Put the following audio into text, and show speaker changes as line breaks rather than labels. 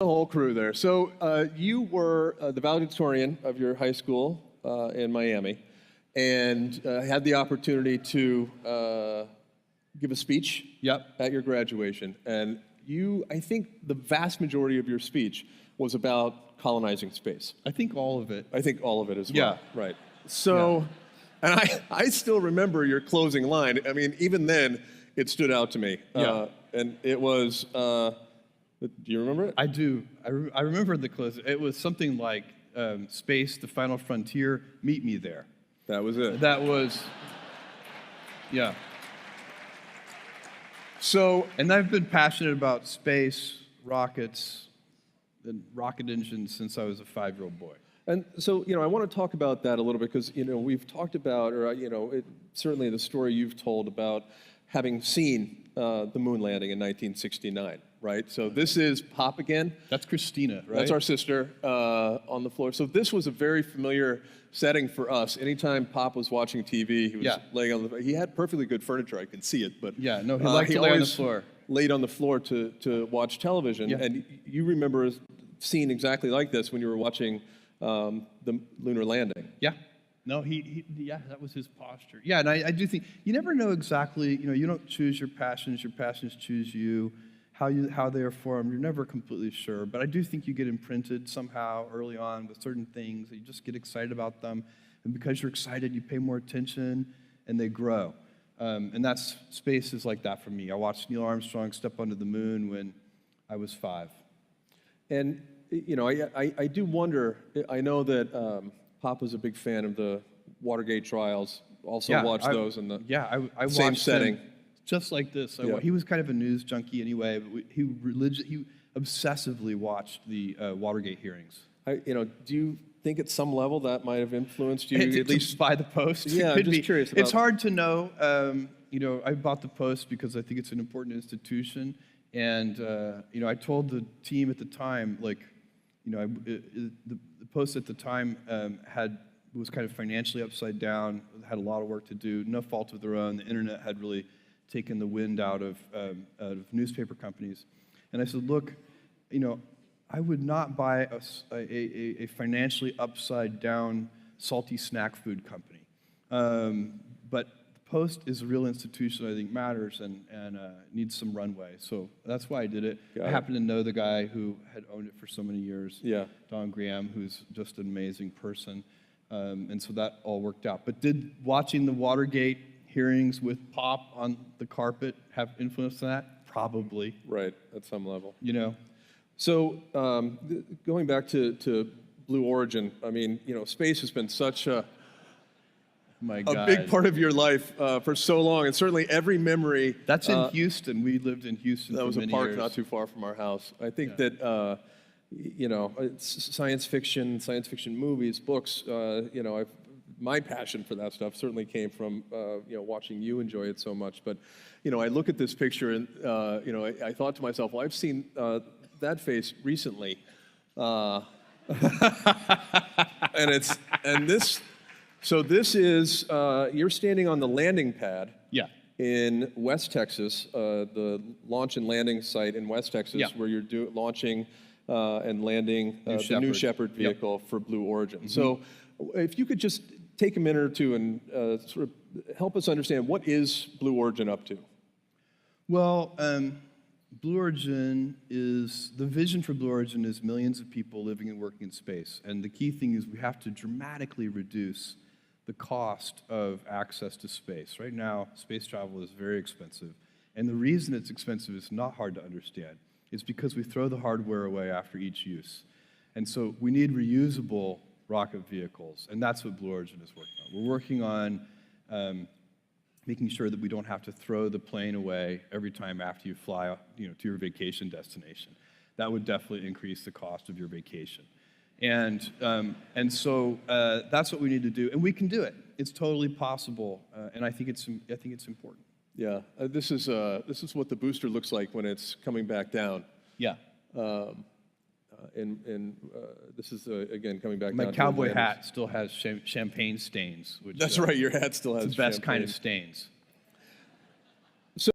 The whole crew there. So you were the valedictorian of your high school in Miami, and had the opportunity to give a speech at your graduation. And I think the vast majority of your speech was about colonizing space.
I think all of it.
I think all of it as well.
Yeah.
Right. So, and I still remember your closing line. I mean, even then, it stood out to me.
Yeah.
And it was, do you remember it?
I do. I remember the close. It was something like space, the final frontier, meet me there.
That was it.
That was, yeah.
So,
and I've been passionate about space, rockets, and rocket engines since I was a 5-year-old boy.
and so, I want to talk about that a little bit because, we've talked about, or, certainly the story you've told about having seen the moon landing in 1969, right? So this is Pop again.
That's Christina, right?
That's our sister on the floor. So this was a very familiar setting for us. Anytime Pop was watching TV, he was laying on he had perfectly good furniture. I could see it, but
he liked to lay on the floor.
Laid on the floor to watch television.
Yeah.
And you remember a scene exactly like this when you were watching the lunar landing.
Yeah. No, that was his posture. Yeah, and I do think you never know exactly. You don't choose your passions choose you. How they are formed, you're never completely sure. But I do think you get imprinted somehow early on with certain things. You just get excited about them, and because you're excited, you pay more attention, and they grow. And space is like that for me. I watched Neil Armstrong step onto the moon when I was 5.
And I do wonder. I know that Pop was a big fan of the Watergate trials. Also watched those in the
I
same
watched
setting.
Them just like this. He was kind of a news junkie anyway, but he obsessively watched the Watergate hearings.
Do you think at some level that might have influenced you, at least
by the Post?
Yeah, I'm just curious about.
It's hard to know. I bought the Post because I think it's an important institution, and I told the team at the time, the Post at the time was kind of financially upside down, had a lot of work to do, no fault of their own. The internet had really taken the wind out of newspaper companies. And I said, look, I would not buy a financially upside down salty snack food company. But the Post is a real institution I think matters and needs some runway. So that's why I did it. I happen to know the guy who had owned it for so many years, Don Graham, who's just an amazing person. And so that all worked out. But did watching the Watergate hearings with Pop on the carpet have influence on that? Probably.
Right, at some level.
So,
going back to Blue Origin, I mean, space has been such a big part of your life for so long, and certainly every memory.
That's in Houston. We lived in Houston for many years.
That was a park not too far from our house. I think that, it's science fiction movies, books, my passion for that stuff certainly came from, watching you enjoy it so much. But, I look at this picture and, I thought to myself, well, I've seen that face recently. So this is, you're standing on the landing pad. In West Texas, the launch and landing site in West Texas, where you're launching and landing the New Shepard vehicle for Blue Origin. Mm-hmm. So if you could just take a minute or two and sort of help us understand, what is Blue Origin up to?
Well, Blue Origin the vision for Blue Origin is millions of people living and working in space. And the key thing is we have to dramatically reduce the cost of access to space. Right now, space travel is very expensive. And the reason it's expensive is not hard to understand. It's because we throw the hardware away after each use. And so we need reusable rocket vehicles, and that's what Blue Origin is working on. We're working on making sure that we don't have to throw the plane away every time after you fly to your vacation destination. That would definitely increase the cost of your vacation. And so that's what we need to do, and we can do it. It's totally possible, and I think it's important.
Yeah, this is what the booster looks like when it's coming back down.
Yeah.
This is again coming back.
My
down
cowboy hat still has champagne stains. Which,
that's right. Your hat still has.
It's the best kind of stains.